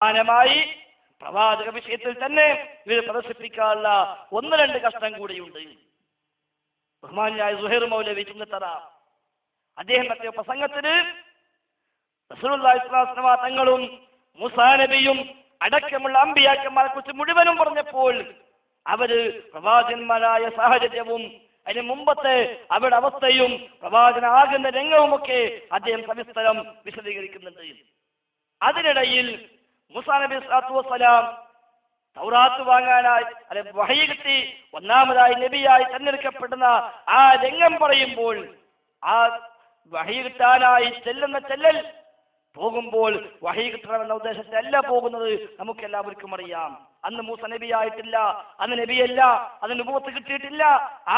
സമാനമായി പ്രവാചക വിഷയത്തിൽ തന്നെ ഇവർ പ്രദർശിപ്പിക്കാനുള്ള 1-2 കഷ്ടം കൂടിയുണ്ട്. ബഹുമാനായ സുഹൈർ മൗലവി ചുങ്കത്തറ അദ്ദേഹം നടത്തിയ പ്രസംഗത്തിന് റസൂലുള്ളാഹി സ്വല്ലല്ലാഹു അലൈഹി വസല്ലം തങ്ങളും മൂസാ നബിയും അടക്കമുള്ള അമ്പിയാക്കന്മാരെ കുറിച്ച് മുഴുവനും പറഞ്ഞപ്പോൾ അവര് പ്രവാചകന്മാരായ സാഹചര്യവും അതിന് മുമ്പത്തെ അവരുടെ അവസ്ഥയും പ്രവാചകനാകുന്ന രംഗവുമൊക്കെ അദ്ദേഹം സവിസ്തരം വിശദീകരിക്കുന്നുണ്ട്. അതിനിടയിൽ മൂസാ നബി സ്വല്ലല്ലാഹു അലൈഹി വസല്ലം തൗറാത്ത് വാങ്ങാനായി വഹയി കിട്ടി ഒന്നാമതായി നബിയായി തെരഞ്ഞെടുക്കപ്പെടുന്ന ആ രംഗം പറയുമ്പോൾ ആ വഹയി കിട്ടാനായി ചെല്ലൽ പോകുമ്പോൾ വഹയി കിട്ടണമെന്ന ഉദ്ദേശത്തിലല്ല പോകുന്നത്. നമുക്ക് എല്ലാവർക്കും അറിയാം. അന്ന് മൂസ നബിയായിട്ടില്ല, അന്ന് നബിയല്ല, അന്ന് നുബുവത്ത് കിട്ടിയിട്ടില്ല.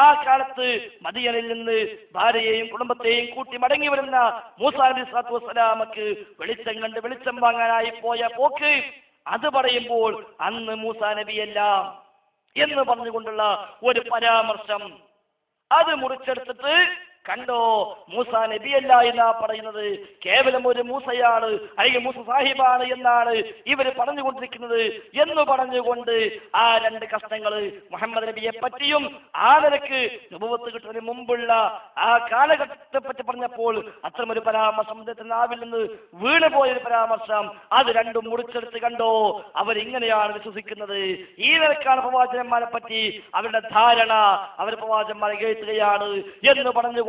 ആ കാലത്ത് മദിയനിൽ നിന്ന് ഭാര്യയെയും കുടുംബത്തെയും കൂട്ടി മടങ്ങി വരുന്ന മൂസാ നബി സ്വല്ലല്ലാഹു അലൈഹി വസല്ലമക്ക് വെളിച്ചം കണ്ട് വെളിച്ചം വാങ്ങാനായി പോയ പോക്ക് അത് പറയുമ്പോൾ അന്ന് മൂസാ നബിയല്ല എന്ന് പറഞ്ഞുകൊണ്ടുള്ള ഒരു പരാമർശം അത് മുറിച്ചെടുത്തിട്ട് കണ്ടോ മൂസാ നബിയല്ല എന്നാ പറയുന്നത്, കേവലം ഒരു മൂസയാണ് അല്ലെങ്കിൽ മൂസ സാഹിബാണ് എന്നാണ് ഇവര് പറഞ്ഞുകൊണ്ടിരിക്കുന്നത് എന്ന് പറഞ്ഞുകൊണ്ട് ആ 2 കഷ്ടങ്ങൾ മുഹമ്മദ് നബിയെ പറ്റിയും ആ നിലക്ക് നുബുവത്ത് കിട്ടുന്നതിന് മുമ്പുള്ള ആ കാലഘട്ടത്തെ പറ്റി പറഞ്ഞപ്പോൾ അത്തരമൊരു പരാമർശം നാവിൽ നിന്ന് വീണുപോയൊരു പരാമർശം അത് 2 മുറിച്ചെടുത്ത് കണ്ടോ അവരിങ്ങനെയാണ് വിശ്വസിക്കുന്നത്. ഈ നിലക്കാണ് പ്രവാചകന്മാരെ പറ്റി അവരുടെ ധാരണ, അവർ പ്രവാചകന്മാരെ കേൾക്കുകയാണ് എന്ന് പറഞ്ഞുകൊണ്ട്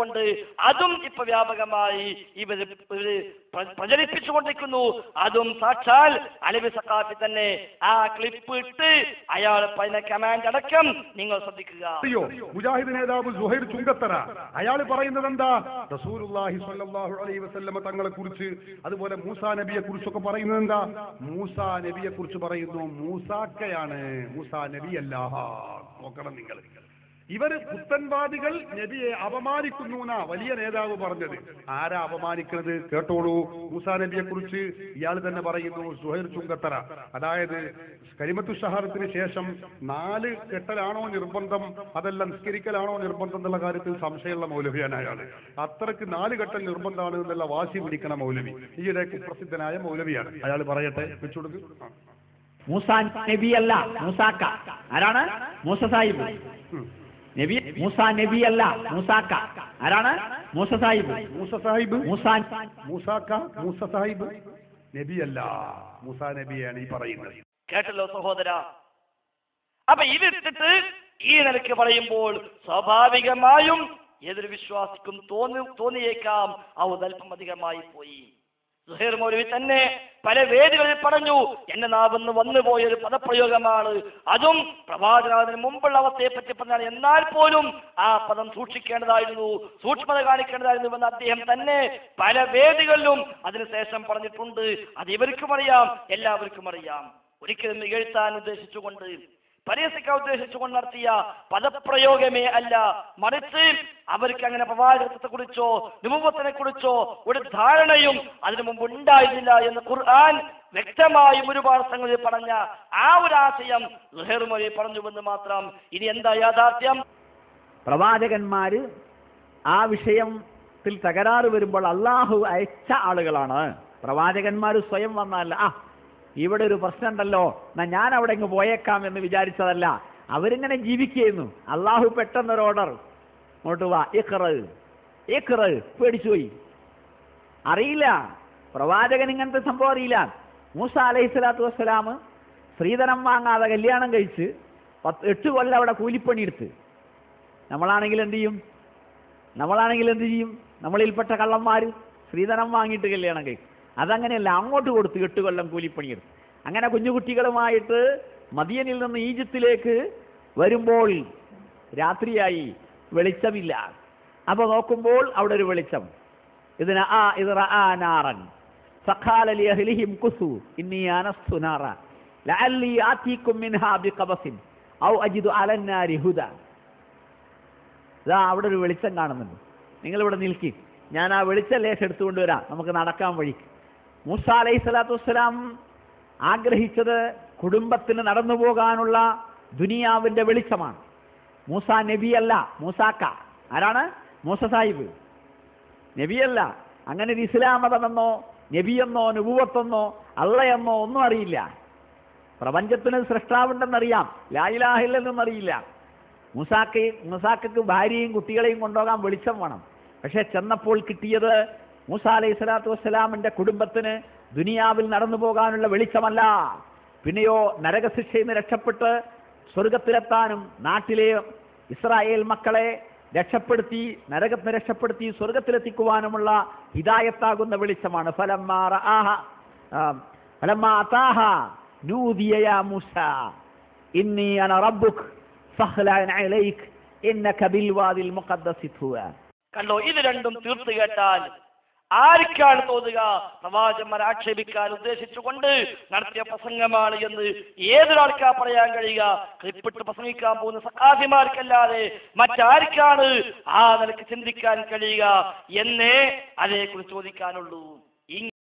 അതും ഇപ്പൊ വ്യാപകമായി ഇവര് പ്രചരിപ്പിച്ചുകൊണ്ടിരിക്കുന്നു. അതും സാക്ഷാൽ അലവി സഖാഫി തന്നെ ആ ക്ലിപ്പ് ഇട്ട് അയാൾ പറഞ്ഞ കമാൻഡ് അടക്കം നിങ്ങൾ ശ്രദ്ധിക്കുക. മുജാഹിദ് നേതാവ് സുഹൈർ ചുങ്കത്തറ അയാൾ പറയുന്നത് എന്താ? റസൂലുള്ളാഹി സ്വല്ലല്ലാഹു അലൈഹി വസല്ലം തങ്ങളെ കുറിച്ച് അതുപോലെ മൂസാ നബിയെ കുറിച്ചൊക്കെ പറയുന്നത് എന്താ? മൂസാ നബിയെ കുറിച്ച് പറയുന്നു മൂസാക്കയാണ്, മൂസാ നബിയല്ല. നോക്കണം നിങ്ങൾ, ഇവര് പുത്തൻവാദികൾ നബിയെ അപമാനിക്കുന്നു എന്നാ വലിയ നേതാവ് പറഞ്ഞത്. ആരാ അപമാനിക്കുന്നത്? കേട്ടോളൂ. മൂസാ നബിയെ കുറിച്ച് ഇയാൾ തന്നെ പറയുന്നു, സുഹൈർ ചുങ്കത്തറ. അതായത് കലിമത്തു ഷഹാദത്തിന് ശേഷം 4 കെട്ടലാണോ നിർബന്ധം, അതല്ല നിസ്കരിക്കലാണോ നിർബന്ധം എന്നുള്ള കാര്യത്തിൽ സംശയമുള്ള മൗലവിയാണ് അയാൾ. അത്രക്ക് 4 കെട്ടൽ നിർബന്ധമാണ് എന്നുള്ള വാശി പിടിക്കണ മൗലവി, ഈയിടെ കുപ്രസിദ്ധനായ മൗലവിയാണ്. അയാൾ പറയട്ടെ, വെച്ചുകൊടുക്ക്. മൂസാ നബിയല്ല, മൂസാക്ക. ആരാണ്? മൂസ സാഹിബ്. നബി മൂസാ നബിയല്ല, മൂസാക്ക. ആരാണ്? മൂസ സാഹിബ്. മൂസ സാഹിബ്, മൂസാക്ക, മൂസ സാഹിബ് നബിയല്ല, മൂസാ നബിയാണ് ഈ പറയുന്നത്. കേട്ടല്ലോ സഹോദര. അപ്പൊ ഇതിട്ടിട്ട് ഈ നിലയ്ക്ക് പറയുമ്പോൾ സ്വാഭാവികമായും ഏതൊരു വിശ്വാസിക്കും തോന്നിയേക്കാം അവതൽപ്പം അധികമായി പോയി. സുഹൈർ മൗലവി തന്നെ പല വേദികളിൽ പറഞ്ഞു, എന്റെ നാവെന്ന് വന്നുപോയൊരു പദപ്രയോഗമാണ്, അതും പ്രവാചകന് മുമ്പുള്ള അവസ്ഥയെ പറ്റി പറഞ്ഞാണ്. എന്നാൽ പോലും ആ പദം സൂക്ഷിക്കേണ്ടതായിരുന്നു, സൂക്ഷ്മത കാണിക്കേണ്ടതായിരുന്നു എന്ന് അദ്ദേഹം തന്നെ പല വേദികളിലും അതിനുശേഷം പറഞ്ഞിട്ടുണ്ട്. അത് ഇവർക്കും അറിയാം, എല്ലാവർക്കും അറിയാം. ഒരിക്കലും എഴുത്താൻ ഉദ്ദേശിച്ചുകൊണ്ട് പരിഹസിക്കാൻ ഉദ്ദേശിച്ചുകൊണ്ട് നടത്തിയ പദപ്രയോഗമേ അല്ല, മറിച്ച് അവർക്ക് അങ്ങനെ പ്രവാചകത്തെ കുറിച്ചോ നുബുവത്തിനെ കുറിച്ചോ ഒരു ധാരണയും അതിനു മുമ്പ് ഉണ്ടായിരുന്നില്ല എന്ന് ഖുർആൻ വ്യക്തമായും ഒരുപാട് സംഗതി പറഞ്ഞ ആ ഒരു ആശയം സുഹൈർ മൗലവി പറഞ്ഞുവെന്ന് മാത്രം. ഇനി എന്താ യാഥാർത്ഥ്യം? പ്രവാചകന്മാര് ആ വിഷയത്തിൽ തകരാറ് വരുമ്പോൾ അള്ളാഹു അയച്ച ആളുകളാണ്. പ്രവാചകന്മാർ സ്വയം വന്നല്ല, ഇവിടെ ഒരു പ്രശ്നം ഉണ്ടല്ലോ എന്നാ ഞാൻ അവിടെ ഇങ്ങ് പോയേക്കാം എന്ന് വിചാരിച്ചതല്ല. അവരിങ്ങനെ ജീവിക്കുന്നു. അള്ളാഹു പെട്ടെന്നൊരു ഓർഡർ, അങ്ങോട്ട് വാ, ഇഖ്റ. പേടിച്ചുപോയി, അറിയില്ല. പ്രവാചകൻ ഇങ്ങനത്തെ സംഭവം അറിയില്ല. മൂസ അലൈഹിസ്സലാത്തു വസ്സലാം സ്ത്രീധനം വാങ്ങാതെ കല്യാണം കഴിച്ച് 8 കൊല്ലം അവിടെ കൂലിപ്പണിയെടുത്ത്. നമ്മളാണെങ്കിൽ എന്ത് ചെയ്യും? നമ്മളിൽപ്പെട്ട കള്ളന്മാർ സ്ത്രീധനം വാങ്ങിയിട്ട് കല്യാണം കഴിക്കും. അതങ്ങനെയല്ല, അങ്ങോട്ട് കൊടുത്ത് 8 കൊല്ലം കൂലിപ്പണിയെടുത്തു. അങ്ങനെ കുഞ്ഞുകുട്ടികളുമായിട്ട് മദിയനിൽ നിന്ന് ഈജിപ്തിലേക്ക് വരുമ്പോൾ രാത്രിയായി, വെളിച്ചമില്ല. അപ്പൊ നോക്കുമ്പോൾ അവിടെ ഒരു വെളിച്ചം. അവിടെ ഒരു വെളിച്ചം കാണുന്നുണ്ട്, നിങ്ങളിവിടെ നിൽക്കി, ഞാൻ ആ വെളിച്ചം ലേശം എടുത്തുകൊണ്ട് വരാം, നമുക്ക് നടക്കാൻ വഴിക്ക്. മൂസ അലൈഹിസ്സലാത്തു വസ്സലാം ആഗ്രഹിച്ചത് കുടുംബത്തിന് നടന്നു പോകാനുള്ള ദുനിയാവിന്റെ വെളിച്ചമാണ്. മൂസ നബിയല്ല, മൂസാക്ക. ആരാണ്? മൂസ സാഹിബ് നബിയല്ല. അങ്ങനെ ഒരു ഇസ്ലാം മതമെന്നോ നബിയെന്നോ നുബുവത്തെന്നോ അള്ളയെന്നോ ഒന്നും അറിയില്ല. പ്രപഞ്ചത്തിന് സൃഷ്ടാവുണ്ടെന്നറിയാം, ലാ ഇലാഹ ഇല്ലല്ലാഹെന്നറിയില്ല. മൂസാക്ക് ഭാര്യയും കുട്ടികളെയും കൊണ്ടുപോകാൻ വെളിച്ചം വേണം. പക്ഷെ ചെന്നപ്പോൾ കിട്ടിയത് മൂസ അലൈഹി സ്വലാത്തു വസ്സലാമിന്റെ കുടുംബത്തിന് ദുനിയാവിൽ നടന്നു പോകാനുള്ള വെളിച്ചമല്ല, പിന്നെയോ നരകശിക്ഷയിൽ നിന്ന് രക്ഷപ്പെട്ട് സ്വർഗത്തിലെത്താനും നാട്ടിലെ ഇസ്രായേൽ മക്കളെ രക്ഷപ്പെടുത്തി നരകത്തിന് രക്ഷപ്പെടുത്തി സ്വർഗത്തിലെത്തിക്കുവാനുമുള്ള ഹിദായത്താകുന്ന വെളിച്ചമാണ്. ഫലമ്മാ അതാഹ നൂദിയ യാ മൂസ ഇന്നി അന റബ്ബുക് ഫഖ്ലഅൻ അലൈക് ഇന്നക ബിൽവാദിൽ മുഖദ്ദസി തുവ. കണ്ടോ, ഇത് രണ്ടും തീർത്തു കേട്ടാൽ ആർക്കാണ് തോന്നുക പ്രവാചകന്മാരെ ആക്ഷേപിക്കാൻ ഉദ്ദേശിച്ചുകൊണ്ട് നടത്തിയ പ്രസംഗമാണ് എന്ന് ഏതൊരാൾക്കാ പറയാൻ കഴിയുക? ക്ലിപ്പിട്ട് പ്രസംഗിക്കാൻ പോകുന്ന സഖാഫിമാർക്കല്ലാതെ മറ്റാർക്കാണ് ആ നിലക്ക് ചിന്തിക്കാൻ കഴിയുക എന്നേ അതേക്കുറിച്ച് ചോദിക്കാനുള്ളൂ.